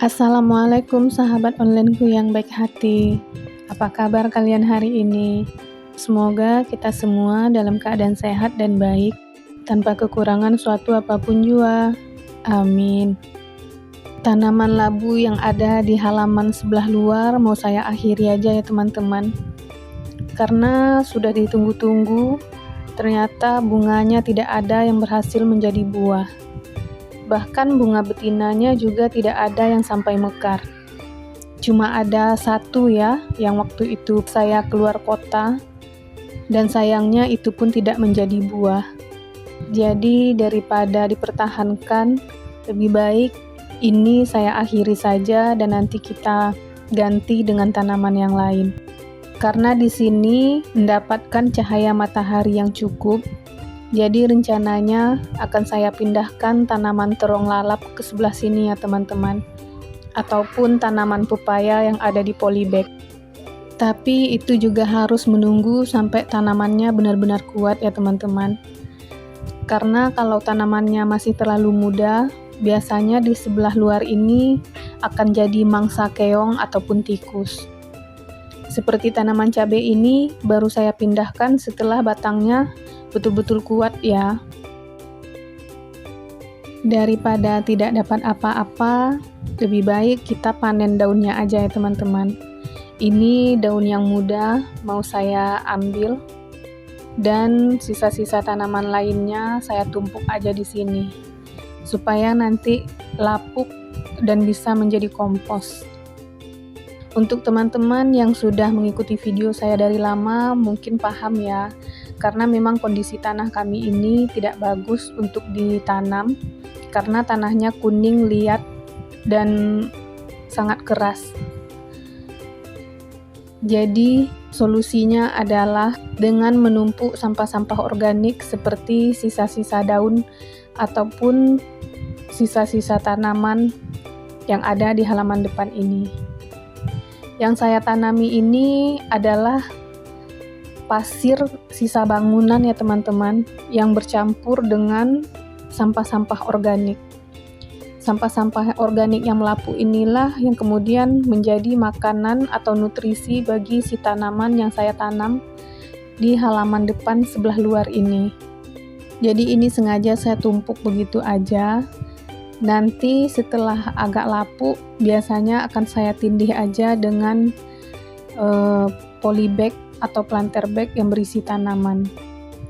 Assalamualaikum sahabat onlineku yang baik hati. Apa kabar kalian hari ini? Semoga kita semua dalam keadaan sehat dan baik, tanpa kekurangan suatu apapun jua. Amin. Tanaman labu yang ada di halaman sebelah luar mau saya akhiri aja ya teman-teman. Karena sudah ditunggu-tunggu, ternyata bunganya tidak ada yang berhasil menjadi buah. Bahkan bunga betinanya juga tidak ada yang sampai mekar. Cuma ada satu ya, yang waktu itu saya keluar kota, dan sayangnya itu pun tidak menjadi buah. Jadi daripada dipertahankan, lebih baik ini saya akhiri saja dan nanti kita ganti dengan tanaman yang lain. Karena di sini mendapatkan cahaya matahari yang cukup, jadi rencananya akan saya pindahkan tanaman terong lalap ke sebelah sini ya teman-teman. Ataupun tanaman pepaya yang ada di polybag. Tapi itu juga harus menunggu sampai tanamannya benar-benar kuat ya teman-teman. Karena kalau tanamannya masih terlalu muda, biasanya di sebelah luar ini akan jadi mangsa keong ataupun tikus. Seperti tanaman cabai ini baru saya pindahkan setelah batangnya betul-betul kuat ya. Daripada tidak dapat apa-apa, lebih baik kita panen daunnya aja ya teman-teman. Ini daun yang muda mau saya ambil, dan sisa-sisa tanaman lainnya saya tumpuk aja di sini supaya nanti lapuk dan bisa menjadi kompos. Untuk teman-teman yang sudah mengikuti video saya dari lama mungkin paham ya, karena memang kondisi tanah kami ini tidak bagus untuk ditanam karena tanahnya kuning liat dan sangat keras. Jadi solusinya adalah dengan menumpuk sampah-sampah organik seperti sisa-sisa daun ataupun sisa-sisa tanaman yang ada di halaman depan ini. Yang saya tanami ini adalah pasir sisa bangunan ya teman-teman, yang bercampur dengan sampah-sampah organik. Sampah-sampah organik yang melapu inilah yang kemudian menjadi makanan atau nutrisi bagi si tanaman yang saya tanam di halaman depan sebelah luar ini. Jadi ini sengaja saya tumpuk begitu aja. Nanti setelah agak lapuk, biasanya akan saya tindih aja dengan polybag atau planter bag yang berisi tanaman.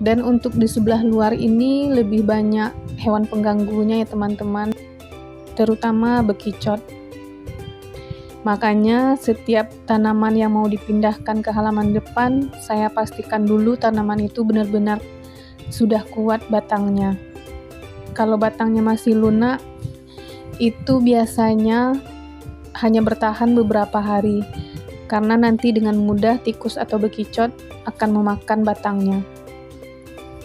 Dan untuk di sebelah luar ini lebih banyak hewan pengganggunya ya teman-teman, terutama bekicot. Makanya setiap tanaman yang mau dipindahkan ke halaman depan, saya pastikan dulu tanaman itu benar-benar sudah kuat batangnya. Kalau batangnya masih lunak, itu biasanya hanya bertahan beberapa hari, karena nanti dengan mudah tikus atau bekicot akan memakan batangnya.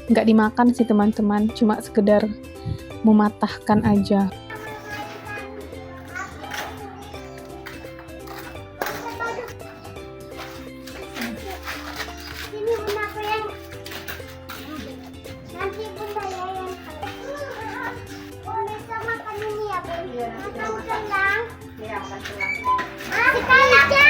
Nggak dimakan sih teman-teman, cuma sekedar mematahkan aja. Ini bunda aku yang nanti bunda ya yang boleh sama makan ini ya bun? Iya, makan tulang. Iya, makan tulang. Sekali aja.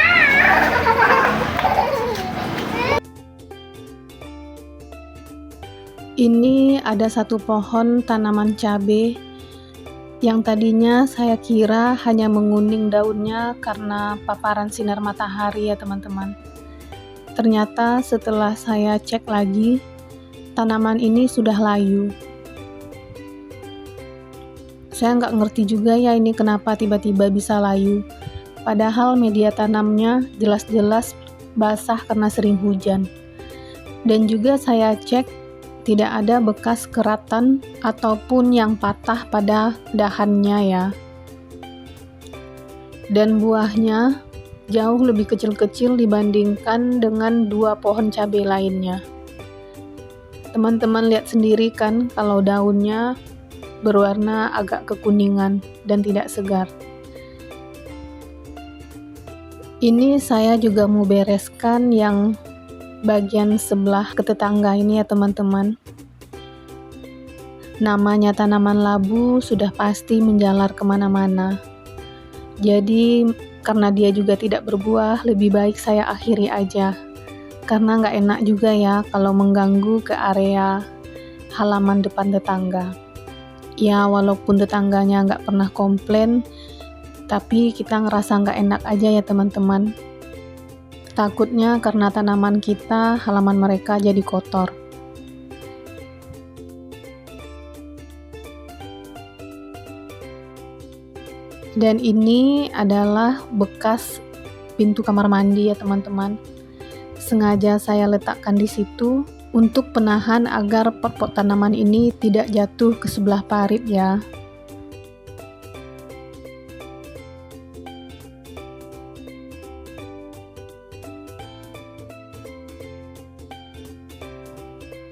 Ini ada satu pohon tanaman cabai yang tadinya saya kira hanya menguning daunnya karena paparan sinar matahari ya teman-teman. Ternyata setelah saya cek lagi, tanaman ini sudah layu. Saya nggak ngerti juga ya ini kenapa tiba-tiba bisa layu. Padahal media tanamnya jelas-jelas basah karena sering hujan. Dan juga saya cek tidak ada bekas keratan ataupun yang patah pada dahannya ya. Dan buahnya jauh lebih kecil-kecil dibandingkan dengan dua pohon cabai lainnya. Teman-teman lihat sendiri kan kalau daunnya berwarna agak kekuningan dan tidak segar. Ini saya juga mau bereskan yang bagian sebelah ke tetangga ini ya teman-teman. Namanya tanaman labu sudah pasti menjalar kemana-mana. Jadi karena dia juga tidak berbuah, lebih baik saya akhiri aja. Karena nggak enak juga ya kalau mengganggu ke area halaman depan tetangga. Ya walaupun tetangganya nggak pernah komplain, tapi kita ngerasa nggak enak aja ya teman-teman. Takutnya karena tanaman kita, halaman mereka jadi kotor. Dan ini adalah bekas pintu kamar mandi ya teman-teman. Sengaja saya letakkan di situ untuk penahan agar pot-pot tanaman ini tidak jatuh ke sebelah parit ya.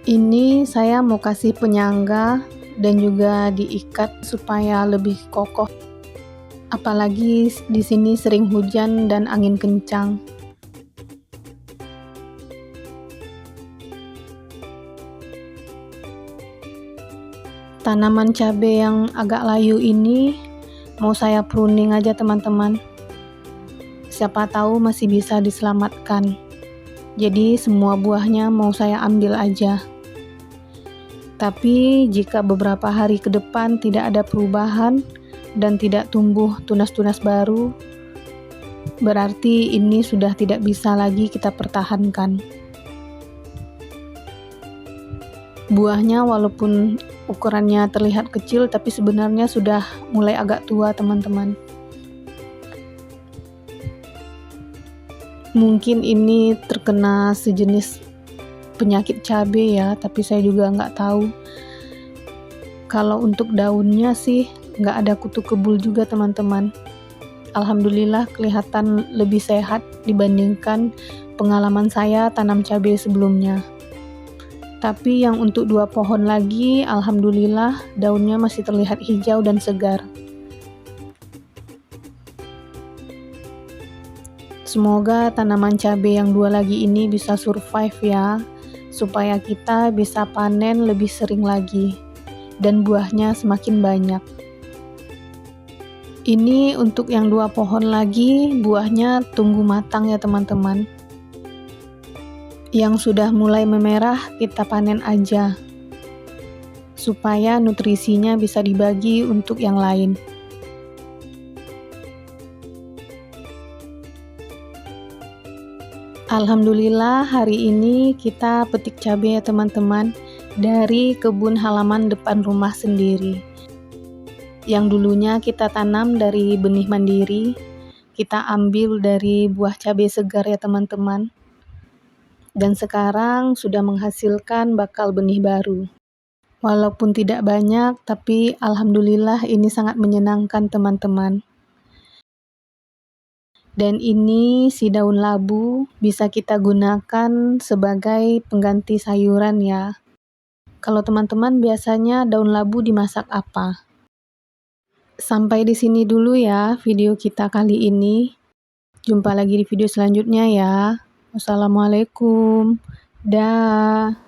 Ini saya mau kasih penyangga dan juga diikat supaya lebih kokoh. Apalagi di sini sering hujan dan angin kencang. Tanaman cabai yang agak layu ini mau saya pruning aja teman-teman. Siapa tahu masih bisa diselamatkan. Jadi semua buahnya mau saya ambil aja. Tapi jika beberapa hari ke depan tidak ada perubahan dan tidak tumbuh tunas-tunas baru, berarti ini sudah tidak bisa lagi kita pertahankan. Buahnya walaupun ukurannya terlihat kecil, tapi sebenarnya sudah mulai agak tua teman-teman. Mungkin ini terkena sejenis penyakit cabai ya, tapi saya juga nggak tahu. Kalau untuk daunnya sih nggak ada kutu kebul juga teman-teman. Alhamdulillah kelihatan lebih sehat dibandingkan pengalaman saya tanam cabai sebelumnya. Tapi yang untuk 2 pohon lagi, alhamdulillah daunnya masih terlihat hijau dan segar. Semoga tanaman cabai yang 2 lagi ini bisa survive ya, supaya kita bisa panen lebih sering lagi dan buahnya semakin banyak. Ini untuk yang 2 pohon lagi, buahnya tunggu matang ya teman-teman. Yang sudah mulai memerah kita panen aja, supaya nutrisinya bisa dibagi untuk yang lain. Alhamdulillah hari ini kita petik cabai ya teman-teman, dari kebun halaman depan rumah sendiri. Yang dulunya kita tanam dari benih mandiri, kita ambil dari buah cabai segar ya teman-teman. Dan sekarang sudah menghasilkan bakal benih baru. Walaupun tidak banyak, tapi alhamdulillah ini sangat menyenangkan teman-teman. Dan ini si daun labu bisa kita gunakan sebagai pengganti sayuran ya. Kalau teman-teman biasanya daun labu dimasak apa? Sampai di sini dulu ya video kita kali ini. Jumpa lagi di video selanjutnya ya. Wassalamualaikum. Dah.